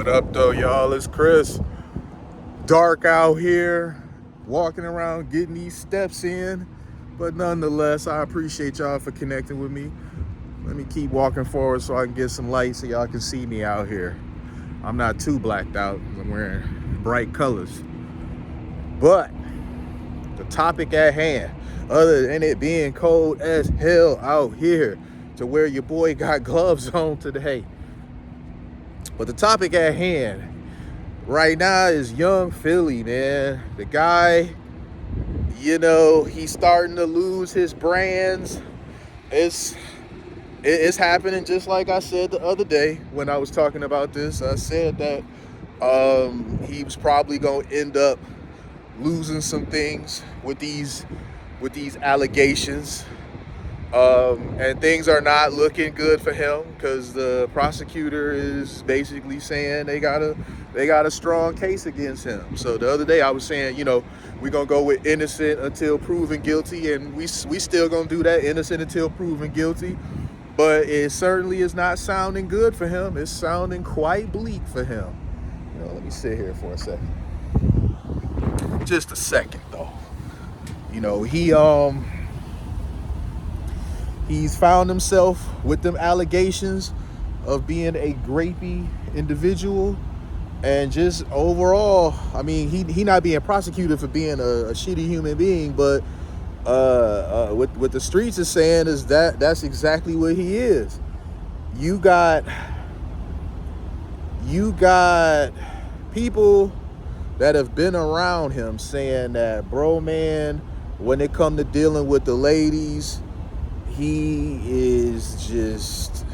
What up, though, y'all? It's Chris. Dark out here, walking around, getting these steps in. But nonetheless, I appreciate y'all for connecting with me. Let me keep walking forward so I can get some light so y'all can see me out here. I'm not too blacked out. I'm wearing bright colors. But the topic at hand, other than it being cold as hell out here to where your boy got gloves on today. But the topic at hand right now is young Philly, man. The guy, he's starting to lose his brands. It's happening just like I said the other day when I was talking about this. I said that he was probably going to end up losing some things with these allegations. And things are not looking good for him because the prosecutor is basically saying they got a strong case against him. So the other day I was saying, we're going to go with innocent until proven guilty, and we still going to do that, innocent until proven guilty. But it certainly is not sounding good for him. It's sounding quite bleak for him. Let me sit here for a second. Just a second, though. He's found himself with them allegations of being a grapey individual, and just overall, I mean, he not being prosecuted for being a shitty human being, but what the streets is saying is that's exactly what he is. You got people that have been around him saying that, bro, man, when it come to dealing with the ladies, he is just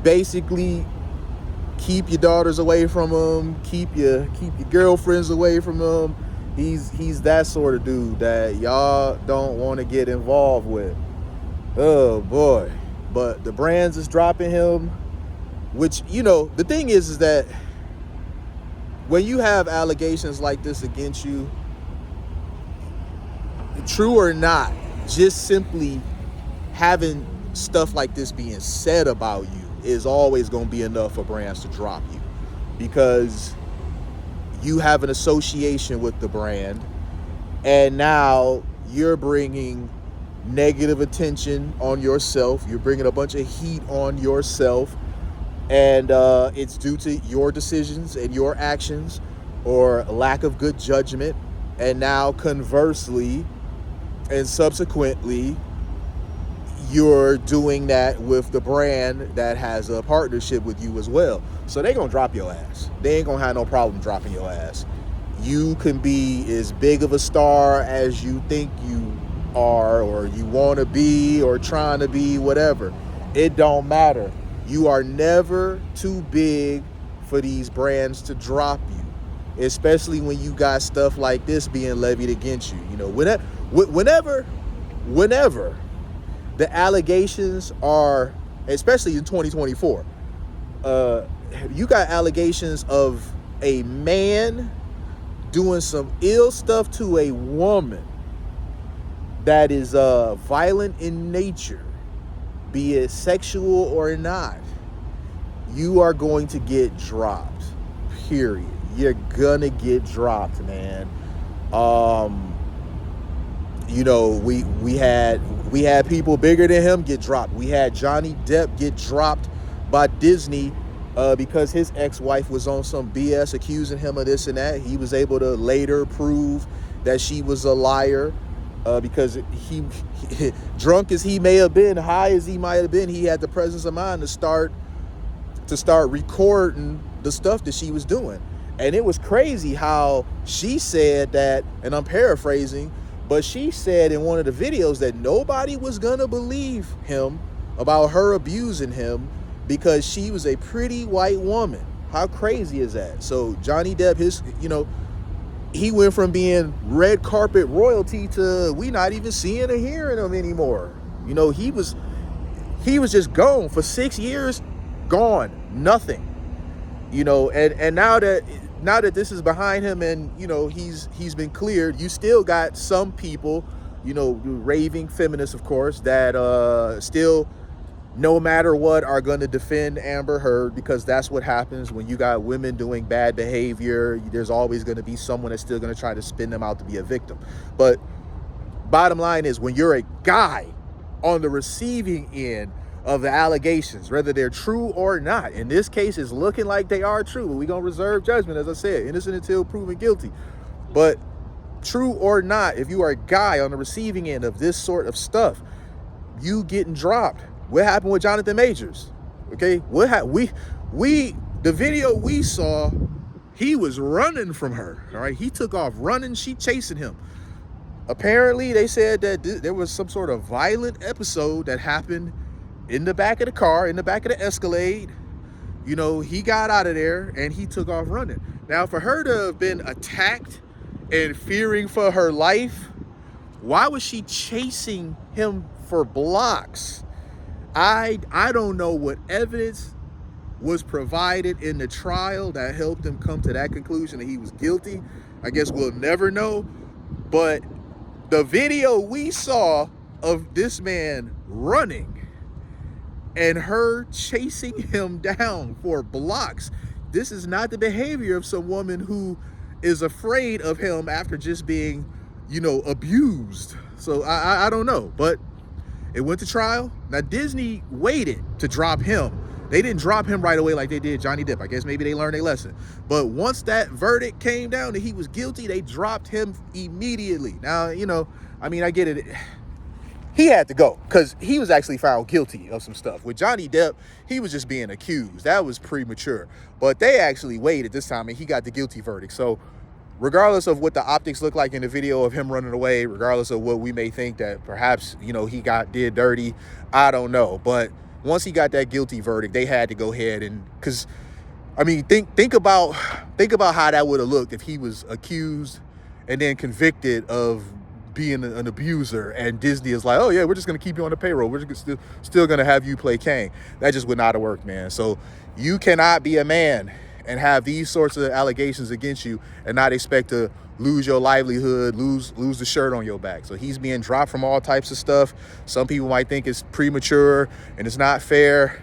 basically keep your daughters away from him, keep your girlfriends away from him. He's that sort of dude that y'all don't want to get involved with. Oh boy. But the brands is dropping him, which, the thing is that when you have allegations like this against you, true or not, just simply having stuff like this being said about you is always going to be enough for brands to drop you, because you have an association with the brand, and now you're bringing negative attention on yourself. You're bringing a bunch of heat on yourself, and it's due to your decisions and your actions or lack of good judgment. And now conversely and subsequently, you're doing that with the brand that has a partnership with you as well. So they're going to drop your ass. They ain't going to have no problem dropping your ass. You can be as big of a star as you think you are, or you want to be, or trying to be, whatever. It don't matter. You are never too big for these brands to drop you, especially when you got stuff like this being levied against you. Whenever the allegations are, especially in 2024, you got allegations of a man doing some ill stuff to a woman that is violent in nature, be it sexual or not, you are going to get dropped, period. You're gonna get dropped, man. We had people bigger than him get dropped. We had Johnny Depp get dropped by Disney because his ex-wife was on some BS accusing him of this and that. He was able to later prove that she was a liar because he drunk as he may have been, high as he might have been, he had the presence of mind to start recording the stuff that she was doing. And it was crazy how she said that, and I'm paraphrasing, but she said in one of the videos that nobody was gonna believe him about her abusing him because she was a pretty white woman. How crazy is that? So Johnny Depp, he went from being red carpet royalty to we not even seeing or hearing him anymore. He was just gone for 6 years, gone, nothing. And now that this is behind him and he's been cleared, you still got some people, raving feminists, of course, that still no matter what, are going to defend Amber Heard, because that's what happens when you got women doing bad behavior. There's always going to be someone that's still going to try to spin them out to be a victim. But bottom line is, when you're a guy on the receiving end of the allegations, whether they're true or not, in this case, it's looking like they are true, but we're going to reserve judgment, as I said, innocent until proven guilty. But true or not, if you are a guy on the receiving end of this sort of stuff, you getting dropped. What happened with Jonathan Majors? Okay, the video we saw, he was running from her. All right, he took off running. She chasing him. Apparently, they said that there was some sort of violent episode that happened in the back of the car, in the back of the Escalade. You know, he got out of there and he took off running. Now, for her to have been attacked and fearing for her life, why was she chasing him for blocks? I don't know what evidence was provided in the trial that helped him come to that conclusion that he was guilty. I guess we'll never know. But the video we saw of this man running and her chasing him down for blocks, this is not the behavior of some woman who is afraid of him after just being, abused. So I don't know, but it went to trial. Now, Disney waited to drop him. They didn't drop him right away like they did Johnny Depp. I guess maybe they learned their lesson. But once that verdict came down that he was guilty, they dropped him immediately. Now, I get it. He had to go because he was actually found guilty of some stuff. With Johnny Depp, he was just being accused. That was premature. But they actually waited this time and he got the guilty verdict. So regardless of what the optics look like in the video of him running away, regardless of what we may think that perhaps, he did dirty, I don't know. But once he got that guilty verdict, they had to go ahead and, because, think about how that would have looked if he was accused and then convicted of being an abuser, and Disney is like, oh yeah, we're just going to keep you on the payroll. We're just still going to have you play Kang. That just would not have worked, man. So you cannot be a man and have these sorts of allegations against you and not expect to lose your livelihood, lose the shirt on your back. So he's being dropped from all types of stuff. Some people might think it's premature and it's not fair.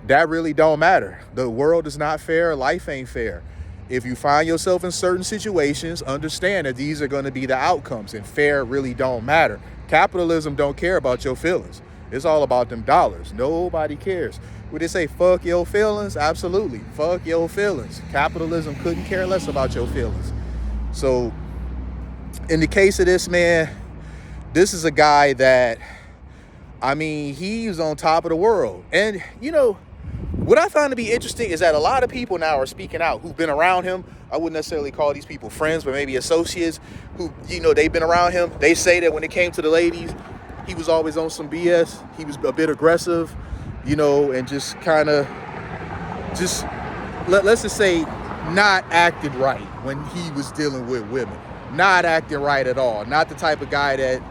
That really don't matter. The world is not fair. Life ain't fair. If you find yourself in certain situations, understand that these are going to be the outcomes, and fair really don't matter. Capitalism don't care about your feelings. It's all about them dollars. Nobody cares. Would they say, fuck your feelings? Absolutely. Fuck your feelings. Capitalism couldn't care less about your feelings. So in the case of this man, this is a guy that, he's on top of the world. And, what I find to be interesting is that a lot of people now are speaking out who've been around him. I wouldn't necessarily call these people friends, but maybe associates who, they've been around him. They say that when it came to the ladies, he was always on some BS. He was a bit aggressive, and just kind of let's just say not acted right when he was dealing with women. Not acting right at all. Not the type of guy that,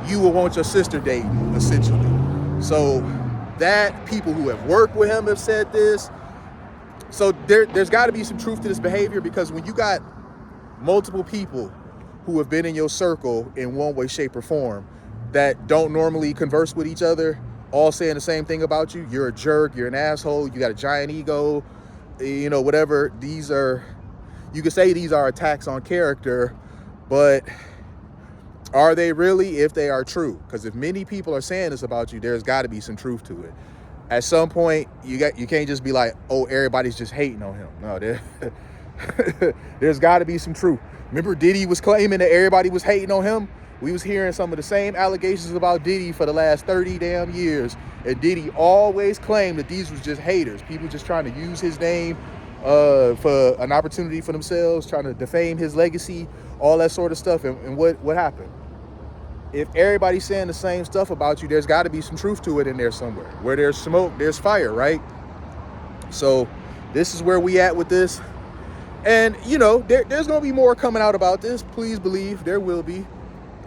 you would want your sister dating, essentially. So that people who have worked with him have said this. So there's got to be some truth to this behavior, because when you got multiple people who have been in your circle in one way, shape, or form that don't normally converse with each other, all saying the same thing about you, you're a jerk, you're an asshole, you got a giant ego, whatever. You could say these are attacks on character, but are they really, if they are true? Because if many people are saying this about you, there's got to be some truth to it. At some point, you can't just be like, oh, everybody's just hating on him. No, there's got to be some truth. Remember, Diddy was claiming that everybody was hating on him? We was hearing some of the same allegations about Diddy for the last 30 damn years. And Diddy always claimed that these was just haters. People just trying to use his name for an opportunity for themselves, trying to defame his legacy, all that sort of stuff. And what happened? If everybody's saying the same stuff about you, there's got to be some truth to it in there somewhere. Where there's smoke, there's fire, right? So this is where we at with this. And, there's going to be more coming out about this. Please believe there will be.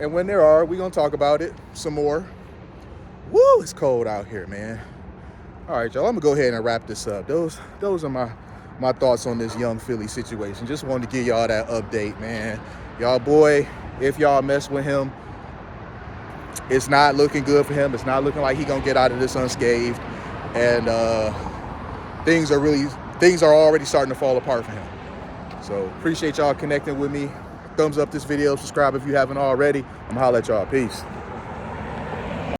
And when there are, we're going to talk about it some more. Woo, it's cold out here, man. All right, y'all, I'm going to go ahead and wrap this up. Those are my thoughts on this young Philly situation. Just wanted to give y'all that update, man. Y'all boy, if y'all mess with him, It's not looking good for him. It's not looking like he's gonna get out of this unscathed. And things are already starting to fall apart for him. So appreciate y'all connecting with me. Thumbs up this video, subscribe if you haven't already. I'm gonna holler at y'all. Peace.